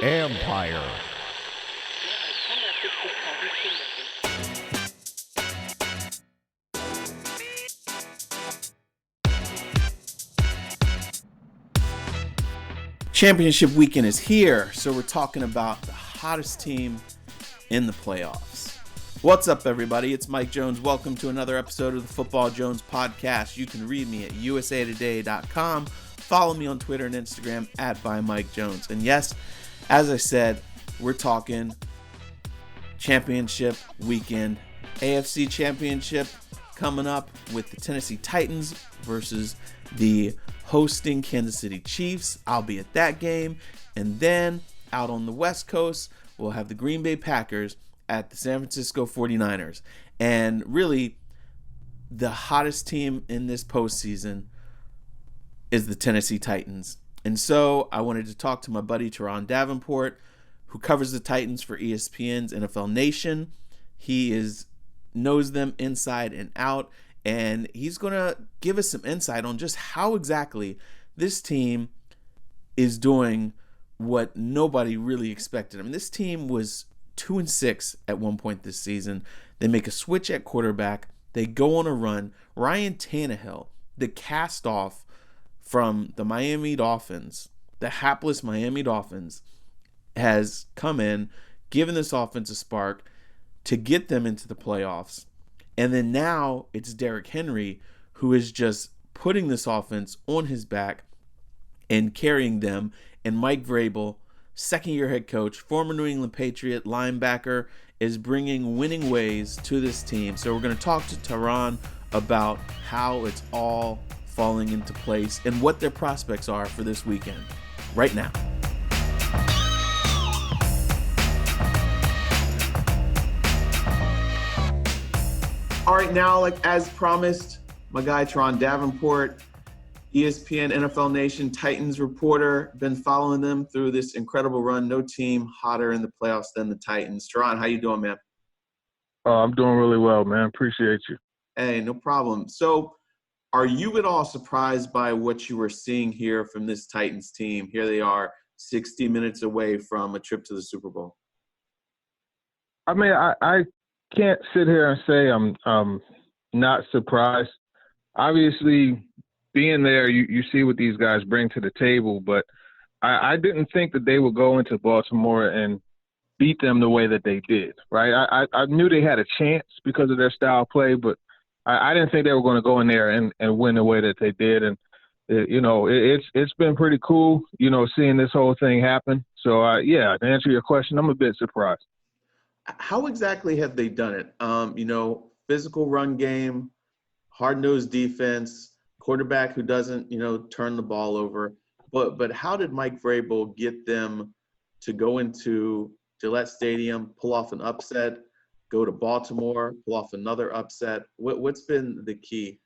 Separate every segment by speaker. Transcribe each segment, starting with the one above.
Speaker 1: Empire. Championship weekend is here, so we're talking about the hottest team in the playoffs. What's up, everybody? It's Mike Jones. Welcome to another episode of the Football Jones podcast. You can read me at usatoday.com. Follow me on Twitter and Instagram at @ByMikeJones. And yes, as I said, we're talking championship weekend. AFC Championship coming up with the Tennessee Titans versus the hosting Kansas City Chiefs. I'll be at that game. And then out on the West Coast, we'll have the Green Bay Packers at the San Francisco 49ers. And really, the hottest team in this postseason is the Tennessee Titans. And so I wanted to talk to my buddy Turron Davenport, who covers the Titans for ESPN's NFL Nation. He knows them inside and out, and he's going to give us some insight on just how exactly this team is doing what nobody really expected. I mean, this team was 2-6 at one point this season. They make a switch at quarterback. They go on a run. Ryan Tannehill, the cast-off from the Miami Dolphins, the hapless Miami Dolphins, has come in, given this offense a spark to get them into the playoffs. And then now it's Derrick Henry who is just putting this offense on his back and carrying them. And Mike Vrabel, second-year head coach, former New England Patriot linebacker, is bringing winning ways to this team. So we're going to talk to Turron about how it's all falling into place and what their prospects are for this weekend right now. All right, now, like as promised, my guy Turron Davenport, ESPN NFL Nation Titans reporter, been following them through this incredible run. No team hotter in the playoffs than the Titans. Turron, how you doing, man?
Speaker 2: I'm doing really well, man. Appreciate you.
Speaker 1: Hey, no problem. So are you at all surprised by what you were seeing here from this Titans team? Here they are 60 minutes away from a trip to the Super Bowl.
Speaker 2: I mean, I can't sit here and say I'm not surprised. Obviously, being there, you see what these guys bring to the table, but I didn't think that they would go into Baltimore and beat them the way that they did, right? I knew they had a chance because of their style of play, but I didn't think they were going to go in there and win the way that they did. And, it's been pretty cool, seeing this whole thing happen. So, yeah, to answer your question, I'm a bit surprised.
Speaker 1: How exactly have they done it? Physical run game, hard-nosed defense, quarterback who doesn't, turn the ball over. But how did Mike Vrabel get them to go into Gillette Stadium, pull off an upset, go to Baltimore, pull off another upset? What's been the key?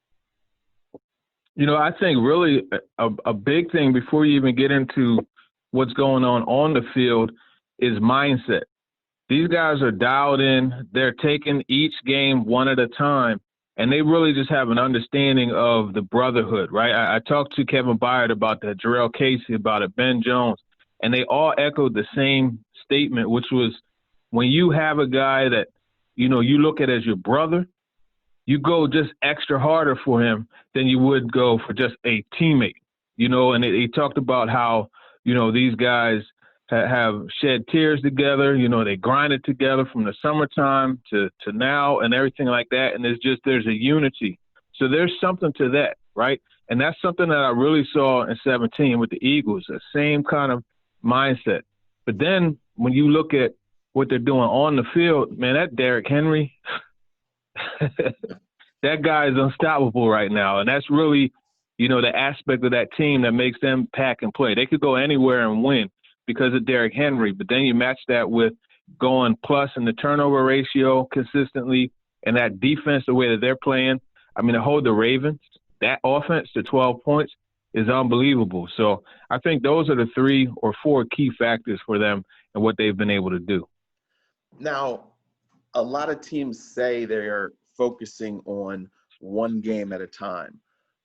Speaker 2: I think really a big thing before you even get into what's going on the field is mindset. These guys are dialed in. They're taking each game one at a time, and they really just have an understanding of the brotherhood, right? I talked to Kevin Byard about that, Jarrell Casey about it, Ben Jones, and they all echoed the same statement, which was when you have a guy that, you look at as your brother, you go just extra harder for him than you would go for just a teammate, and he talked about how, these guys have shed tears together, they grinded together from the summertime to now and everything like that. And there's a unity. So there's something to that, right? And that's something that I really saw in 17 with the Eagles, the same kind of mindset. But then when you look at what they're doing on the field, man, that Derrick Henry, that guy is unstoppable right now. And that's really, the aspect of that team that makes them pack and play. They could go anywhere and win because of Derrick Henry, but then you match that with going plus in the turnover ratio consistently and that defense, the way that they're playing. I mean, to hold the Ravens, that offense to 12 points is unbelievable. So I think those are the 3 or 4 key factors for them and what they've been able to do.
Speaker 1: Now, a lot of teams say they're focusing on one game at a time,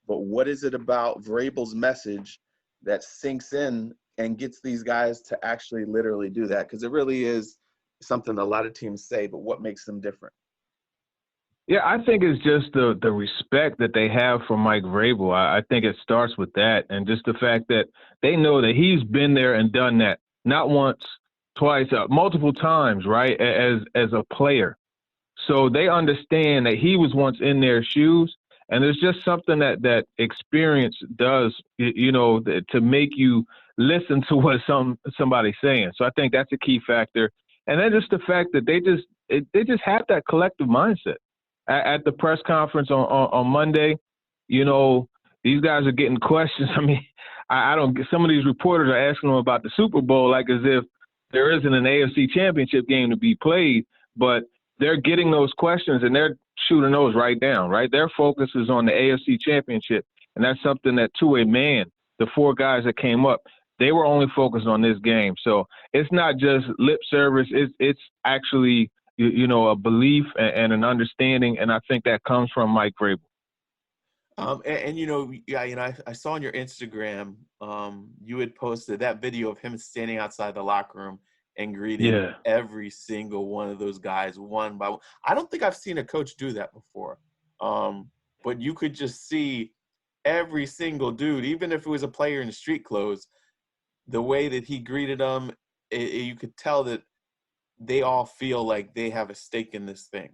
Speaker 1: but what is it about Vrabel's message that sinks in and gets these guys to actually literally do that? Because it really is something a lot of teams say, but what makes them different?
Speaker 2: Yeah, I think it's just the respect that they have for Mike Vrabel. I think it starts with that, and just the fact that they know that he's been there and done that, not once, twice, multiple times, right, as a player. So they understand that he was once in their shoes, and there's just something that experience does, to make you listen to what somebody's saying. So I think that's a key factor, and then just the fact that they just have that collective mindset. At the press conference on Monday, these guys are getting questions. I mean, I don't. Some of these reporters are asking them about the Super Bowl, like as if there isn't an AFC Championship game to be played, but they're getting those questions and they're shooting those right down, right? Their focus is on the AFC Championship, and that's something that, to a man, the four guys that came up, they were only focused on this game. So it's not just lip service. It's actually, a belief and an understanding, and I think that comes from Mike Vrabel.
Speaker 1: I saw on your Instagram, you had posted that video of him standing outside the locker room and greeting every single one of those guys one by one. I don't think I've seen a coach do that before. But you could just see every single dude, even if it was a player in street clothes, the way that he greeted them, you could tell that they all feel like they have a stake in this thing.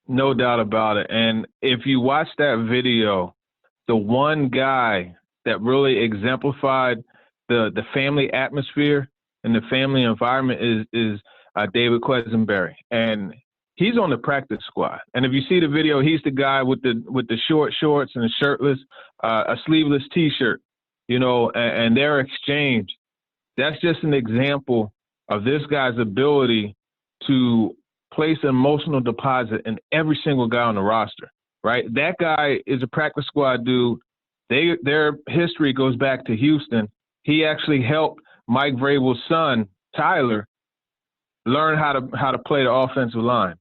Speaker 2: No doubt about it. And if you watch that video, the one guy that really exemplified the family atmosphere and the family environment is David Quesenberry. And he's on the practice squad. And if you see the video, he's the guy with the short shorts and the shirtless, a sleeveless T-shirt, and their exchange. That's just an example of this guy's ability to place an emotional deposit in every single guy on the roster, right? That guy is a practice squad dude. Their history goes back to Houston. He actually helped Mike Vrabel's son, Tyler, learn how to play the offensive line.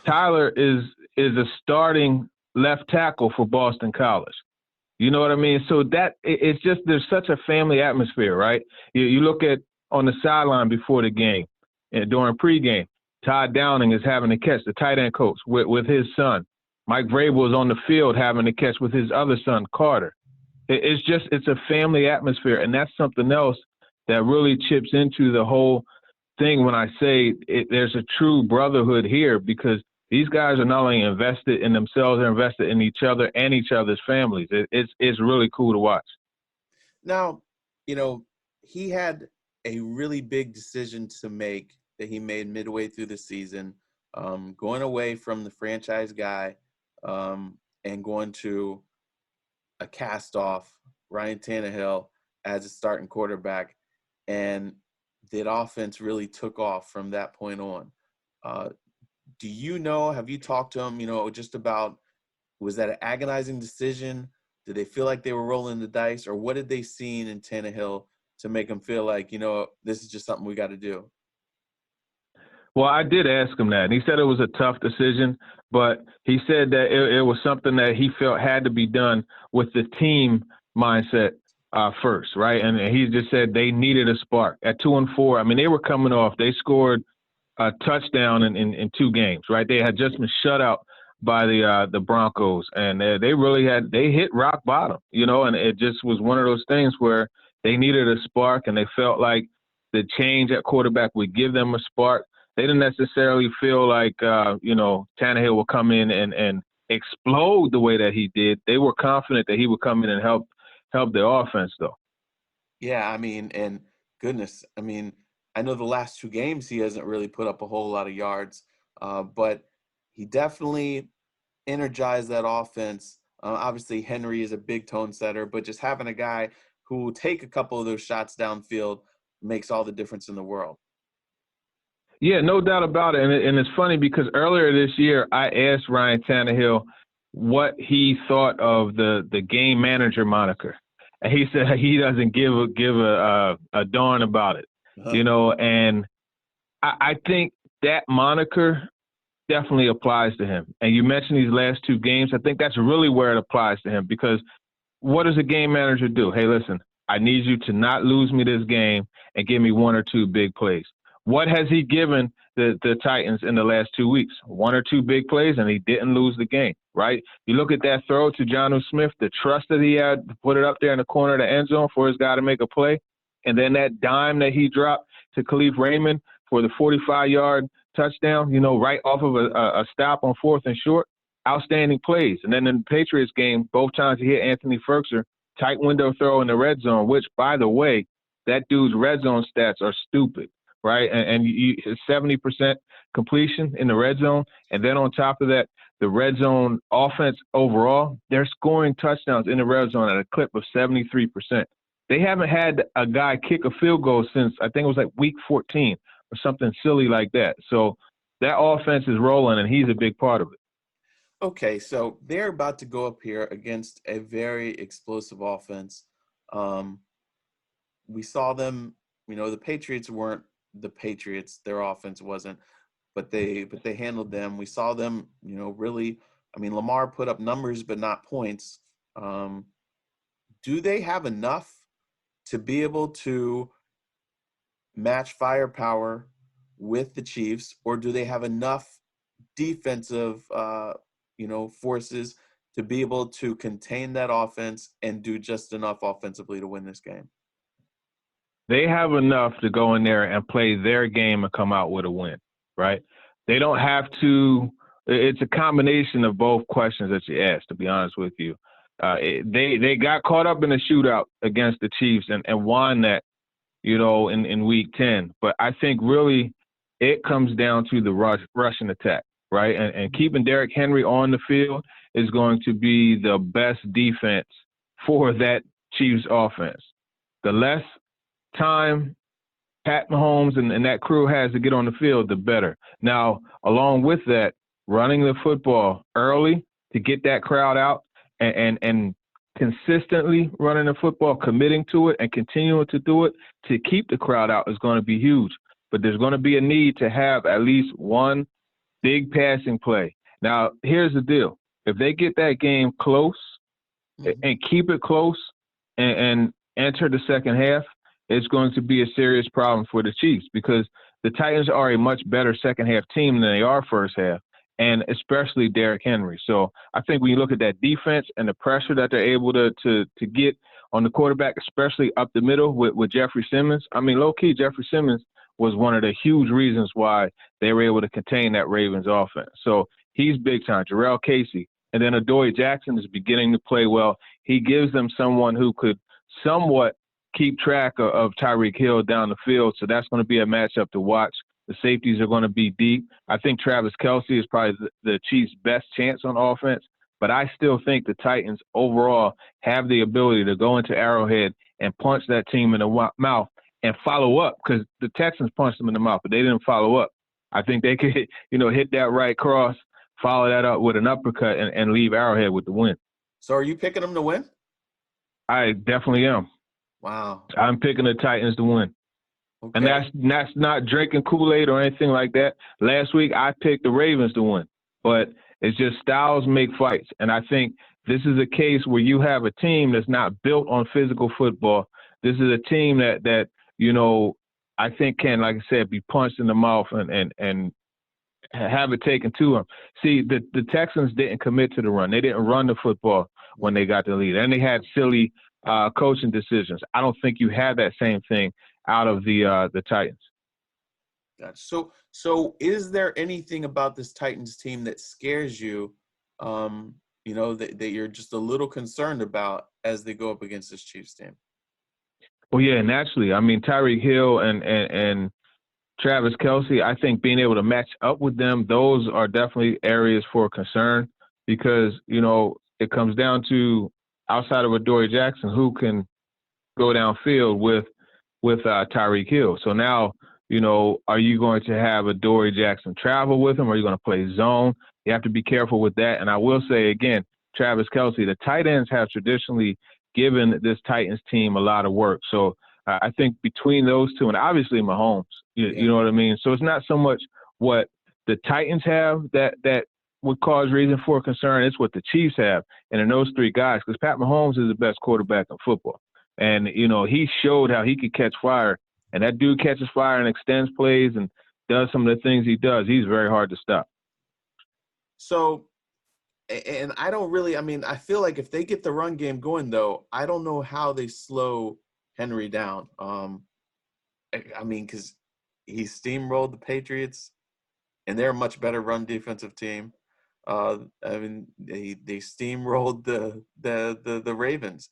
Speaker 2: Tyler is a starting left tackle for Boston College. You know what I mean? So it's just, there's such a family atmosphere, right? You look at on the sideline before the game and during pregame, Todd Downing is having to catch, the tight end coach, with his son. Mike Vrabel is on the field having to catch with his other son, Carter. It's a family atmosphere, and that's something else that really chips into the whole thing when I say there's a true brotherhood here, because these guys are not only invested in themselves, they're invested in each other and each other's families. It's really cool to watch.
Speaker 1: Now, he had a really big decision to make that he made midway through the season, going away from the franchise guy and going to a cast-off Ryan Tannehill as a starting quarterback, and that offense really took off from that point on. Have you talked to him, just about, was that an agonizing decision? Did they feel like they were rolling the dice, or what did they see in Tannehill to make them feel like, this is just something we got to do?
Speaker 2: Well, I did ask him that, and he said it was a tough decision, but he said that it was something that he felt had to be done with the team mindset first, right? And he just said they needed a spark. At 2-4, I mean, they were coming off. They scored a touchdown in 2 games, right? They had just been shut out by the Broncos, and they hit rock bottom, and it just was one of those things where they needed a spark, and they felt like the change at quarterback would give them a spark. They didn't necessarily feel like, Tannehill would come in and explode the way that he did. They were confident that he would come in and help their offense, though.
Speaker 1: Yeah, and goodness, I know the last 2 games he hasn't really put up a whole lot of yards, but he definitely energized that offense. Obviously, Henry is a big tone setter, but just having a guy who will take a couple of those shots downfield makes all the difference in the world.
Speaker 2: Yeah, no doubt about it. And it's funny because earlier this year, I asked Ryan Tannehill what he thought of the game manager moniker. And he said he doesn't give a darn about it, and I think that moniker definitely applies to him. And you mentioned these last 2 games. I think that's really where it applies to him, because what does a game manager do? Hey, listen, I need you to not lose me this game and give me one or two big plays. What has he given the Titans in the last 2 weeks? One or two big plays, and he didn't lose the game, right? You look at that throw to Jonnu Smith, the trust that he had to put it up there in the corner of the end zone for his guy to make a play, and then that dime that he dropped to Khalif Raymond for the 45-yard touchdown, right off of a stop on 4th and short. Outstanding plays. And then in the Patriots game, both times he hit Anthony Ferguson, tight window throw in the red zone, which, by the way, that dude's red zone stats are stupid, right? And 70% completion in the red zone. And then on top of that, the red zone offense overall, they're scoring touchdowns in the red zone at a clip of 73%. They haven't had a guy kick a field goal since, I think it was like week 14 or something silly like that. So that offense is rolling, and he's a big part of it.
Speaker 1: Okay, so they're about to go up here against a very explosive offense. We saw them, the Patriots weren't the Patriots. Their offense wasn't, but they handled them. We saw them, really. I mean, Lamar put up numbers, but not points. Do they have enough to be able to match firepower with the Chiefs, or do they have enough defensive, forces to be able to contain that offense and do just enough offensively to win this game?
Speaker 2: They have enough to go in there and play their game and come out with a win, right? They don't have to – it's a combination of both questions that you asked, to be honest with you. They got caught up in a shootout against the Chiefs and won that, in Week 10. But I think really it comes down to the rushing attack, right? And keeping Derrick Henry on the field is going to be the best defense for that Chiefs offense. The less time Pat Mahomes and that crew has to get on the field, the better. Now, along with that, running the football early to get that crowd out and consistently running the football, committing to it and continuing to do it to keep the crowd out is going to be huge. But there's going to be a need to have at least one big passing play. Now, here's the deal. If they get that game close and keep it close and enter the second half, it's going to be a serious problem for the Chiefs because the Titans are a much better second half team than they are first half, and especially Derrick Henry. So I think when you look at that defense and the pressure that they're able to get on the quarterback, especially up the middle with Jeffrey Simmons, I mean, low-key, Jeffrey Simmons was one of the huge reasons why they were able to contain that Ravens offense. So he's big time. Jarrell Casey. And then Adoree Jackson is beginning to play well. He gives them someone who could somewhat keep track of Tyreek Hill down the field. So that's going to be a matchup to watch. The safeties are going to be deep. I think Travis Kelce is probably the Chiefs' best chance on offense. But I still think the Titans overall have the ability to go into Arrowhead and punch that team in the mouth and follow up, because the Texans punched them in the mouth, but they didn't follow up. I think they could, hit that right cross, follow that up with an uppercut, and leave Arrowhead with the win.
Speaker 1: So are you picking them to win?
Speaker 2: I definitely am.
Speaker 1: Wow.
Speaker 2: I'm picking the Titans to win. Okay. And that's not drinking Kool-Aid or anything like that. Last week I picked the Ravens to win, but it's just styles make fights. And I think this is a case where you have a team that's not built on physical football. This is a team that I think can, like I said, be punched in the mouth and have it taken to them. See, the Texans didn't commit to the run. They didn't run the football when they got the lead. And they had silly coaching decisions. I don't think you have that same thing out of the Titans.
Speaker 1: Gotcha. So is there anything about this Titans team that scares you, that you're just a little concerned about as they go up against this Chiefs team?
Speaker 2: Well, yeah, naturally. I mean, Tyreek Hill and Travis Kelce, I think being able to match up with them, those are definitely areas for concern because, it comes down to outside of Adoree Jackson, who can go downfield with Tyreek Hill. So now, are you going to have Adoree Jackson travel with him? Or are you going to play zone? You have to be careful with that. And I will say, again, Travis Kelce, the tight ends have traditionally given this Titans team a lot of work. So I think between those two, and obviously Mahomes, you know what I mean? So it's not so much what the Titans have that would cause reason for concern. It's what the Chiefs have. And in those three guys, because Pat Mahomes is the best quarterback in football. And, he showed how he could catch fire. And that dude catches fire and extends plays and does some of the things he does. He's very hard to stop.
Speaker 1: So, and I don't really – I feel like if they get the run game going, though, I don't know how they slow Henry down. Because he steamrolled the Patriots, and they're a much better run defensive team. They steamrolled the Ravens.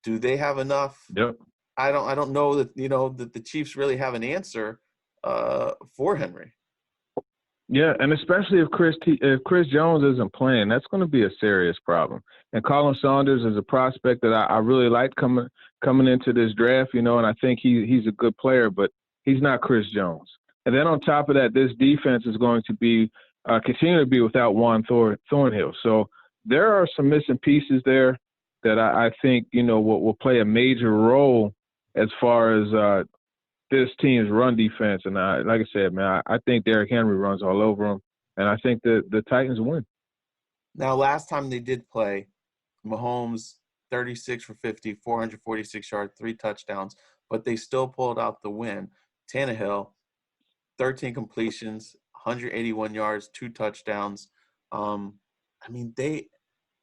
Speaker 1: Do they have enough?
Speaker 2: Yep.
Speaker 1: I don't know that that the Chiefs really have an answer for Henry.
Speaker 2: Yeah, and especially if Chris Jones isn't playing, that's going to be a serious problem. And Colin Saunders is a prospect that I really like coming into this draft, and I think he's a good player, but he's not Chris Jones. And then on top of that, this defense is going to be continue to be without Juan Thornhill. So there are some missing pieces there that I think will play a major role as far as this team's run defense. And like I said, man, I think Derrick Henry runs all over him, and I think the Titans win.
Speaker 1: Now, last time they did play, Mahomes 36 for 50, 446 yards, 3 touchdowns, but they still pulled out the win. Tannehill, 13 completions, 181 yards, 2 touchdowns.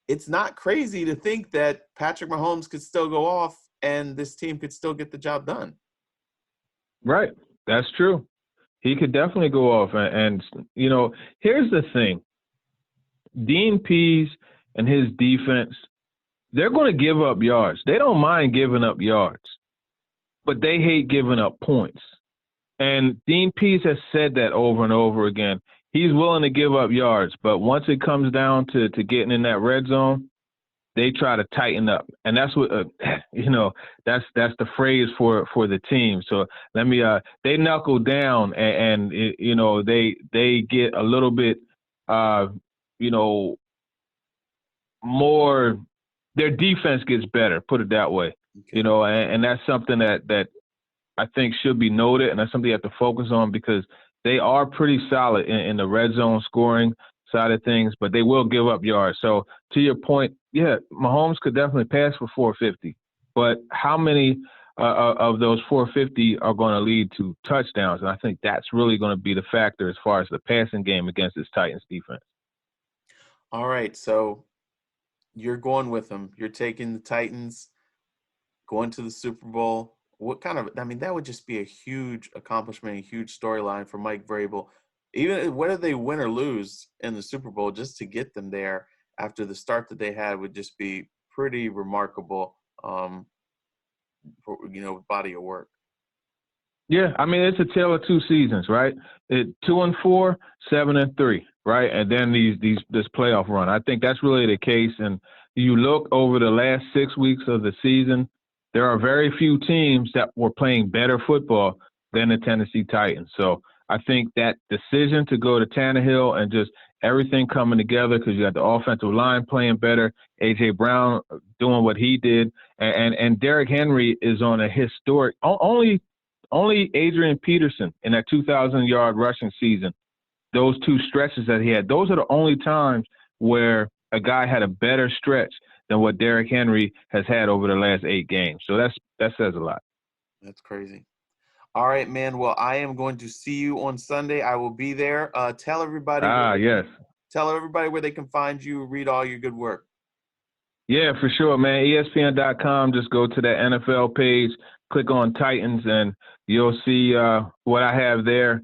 Speaker 1: It's not crazy to think that Patrick Mahomes could still go off and this team could still get the job done.
Speaker 2: Right. That's true. He could definitely go off. And here's the thing. Dean Pease and his defense, they're going to give up yards. They don't mind giving up yards, but they hate giving up points. And Dean Pease has said that over and over again. He's willing to give up yards, but once it comes down to getting in that red zone, they try to tighten up. And that's what, that's the phrase for the team. So they knuckle down and they get a little bit, more, their defense gets better, put it that way. Okay. And that's something that I think should be noted, and that's something you have to focus on because they are pretty solid in the red zone scoring side of things, but they will give up yards. So to your point, yeah, Mahomes could definitely pass for 450, but how many of those 450 are going to lead to touchdowns? And I think that's really going to be the factor as far as the passing game against this Titans defense.
Speaker 1: All right, so you're going with them. You're taking the Titans, going to the Super Bowl. What kind of – that would just be a huge accomplishment, a huge storyline for Mike Vrabel. Even whether they win or lose in the Super Bowl, just to get them there after the start that they had would just be pretty remarkable, body of work.
Speaker 2: Yeah, it's a tale of two seasons, right? 2-4, 7-3, right? And then this playoff run. I think that's really the case. And you look over the last 6 weeks of the season, there are very few teams that were playing better football than the Tennessee Titans. So I think that decision to go to Tannehill and just everything coming together because you got the offensive line playing better, A.J. Brown doing what he did, and Derrick Henry is on a historic – only Adrian Peterson in that 2,000-yard rushing season, those 2 stretches that he had, those are the only times where a guy had a better stretch than what Derrick Henry has had over the last 8 games. So that says a lot.
Speaker 1: That's crazy. All right, man. Well, I am going to see you on Sunday. I will be there. Tell everybody.
Speaker 2: Yes.
Speaker 1: Tell everybody where they can find you, read all your good work.
Speaker 2: Yeah, for sure, man. ESPN.com. Just go to that NFL page, click on Titans, and you'll see what I have there.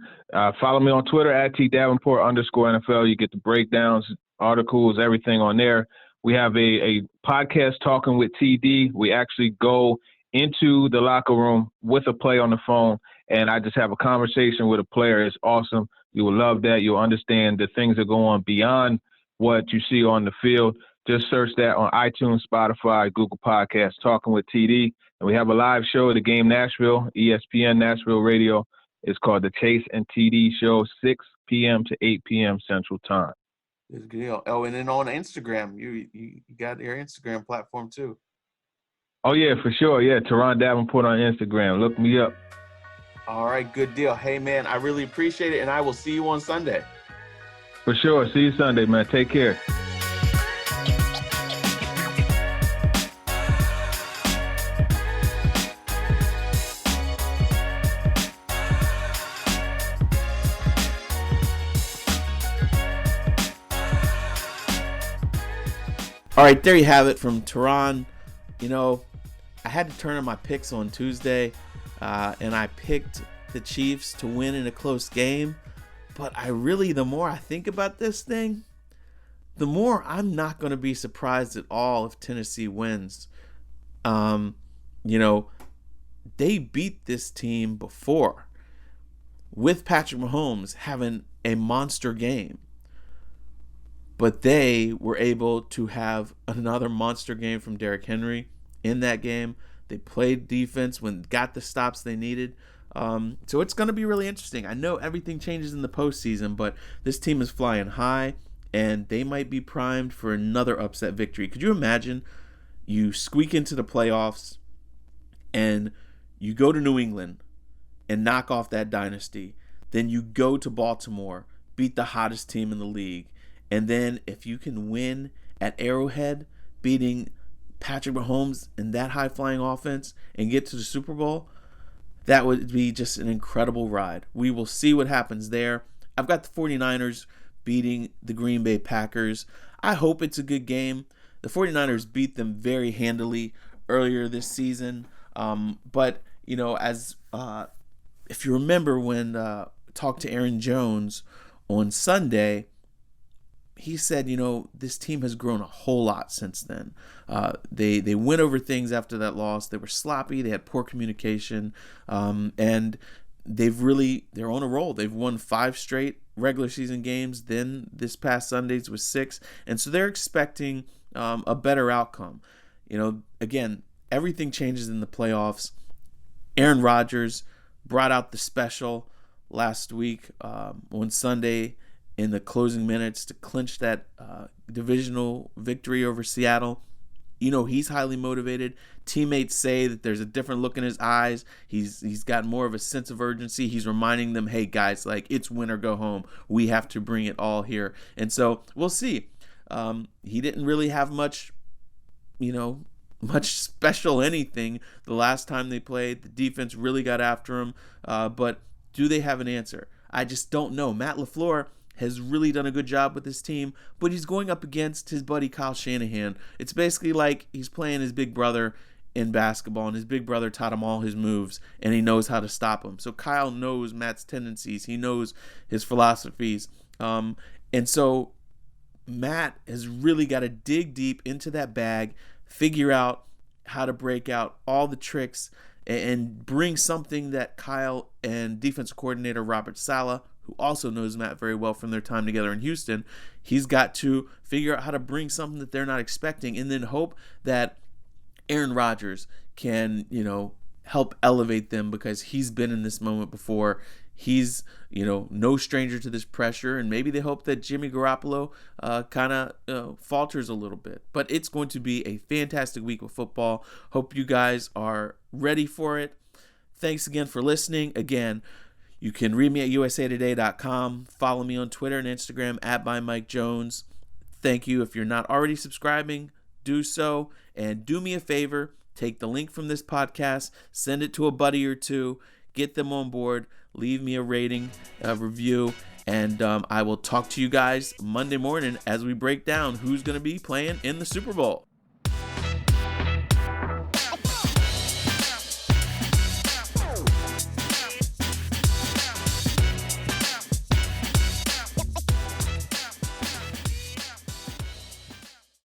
Speaker 2: Follow me on Twitter at @TDavenport_NFL. You get the breakdowns, articles, everything on there. We have a podcast, Talking with TD. We actually go into the locker room with a player on the phone, and I just have a conversation with a player. It's awesome. You will love that. You'll understand the things that go on beyond what you see on the field. Just search that on iTunes, Spotify, Google Podcasts, Talking with TD. And we have a live show at the Game Nashville, ESPN Nashville Radio. It's called the Chase and TD Show, 6 p.m. to 8 p.m. Central Time.
Speaker 1: Good deal. Oh, and then on Instagram, you got your Instagram platform too.
Speaker 2: Oh, yeah, for sure. Yeah, Turron Davenport on Instagram. Look me up.
Speaker 1: All right, good deal. Hey, man, I really appreciate it, and I will see you on Sunday.
Speaker 2: For sure. See you Sunday, man. Take care.
Speaker 1: All right, there you have it from Turron. You know, I had to turn in my picks on Tuesday, and I picked the Chiefs to win in a close game. But the more I think about this thing, the more I'm not going to be surprised at all if Tennessee wins. They beat this team before with Patrick Mahomes having a monster game. But they were able to have another monster game from Derrick Henry in that game. They played defense got the stops they needed. So it's going to be really interesting. I know everything changes in the postseason, but this team is flying high, and they might be primed for another upset victory. Could you imagine you squeak into the playoffs and you go to New England and knock off that dynasty? Then you go to Baltimore, beat the hottest team in the league. And then if you can win at Arrowhead, beating Patrick Mahomes and that high-flying offense and get to the Super Bowl, that would be just an incredible ride. We will see what happens there. I've got the 49ers beating the Green Bay Packers. I hope it's a good game. The 49ers beat them very handily earlier this season. But, if you remember when I talked to Aaron Jones on Sunday, he said, this team has grown a whole lot since then. They went over things after that loss. They were sloppy. They had poor communication. And they're on a roll. They've won 5 straight regular season games. Then this past Sundays was 6. And so they're expecting a better outcome. Again, everything changes in the playoffs. Aaron Rodgers brought out the special last week on Sunday in the closing minutes to clinch that divisional victory over Seattle. He's highly motivated. Teammates say that there's a different look in his eyes. He's got more of a sense of urgency. He's reminding them, hey guys, it's win or go home. We have to bring it all here. And so we'll see. He didn't really have much special anything the last time they played. The defense really got after him. But do they have an answer? I just don't know. Matt LaFleur has really done a good job with this team, but he's going up against his buddy Kyle Shanahan. It's basically like he's playing his big brother in basketball, and his big brother taught him all his moves, and he knows how to stop him. So Kyle knows Matt's tendencies. He knows his philosophies. And so Matt has really got to dig deep into that bag, figure out how to break out all the tricks, and bring something that Kyle and defensive coordinator Robert Saleh, who also knows Matt very well from their time together in Houston, he's got to figure out how to bring something that they're not expecting, and then hope that Aaron Rodgers can, help elevate them, because he's been in this moment before. He's, no stranger to this pressure, and maybe they hope that Jimmy Garoppolo kind of falters a little bit. But it's going to be a fantastic week of football. Hope you guys are ready for it. Thanks again for listening. Again, you can read me at usatoday.com. Follow me on Twitter and Instagram at @ByMikeJones. Thank you. If you're not already subscribing, do so. And do me a favor, take the link from this podcast, send it to a buddy or two, get them on board, leave me a rating, a review, and I will talk to you guys Monday morning as we break down who's going to be playing in the Super Bowl.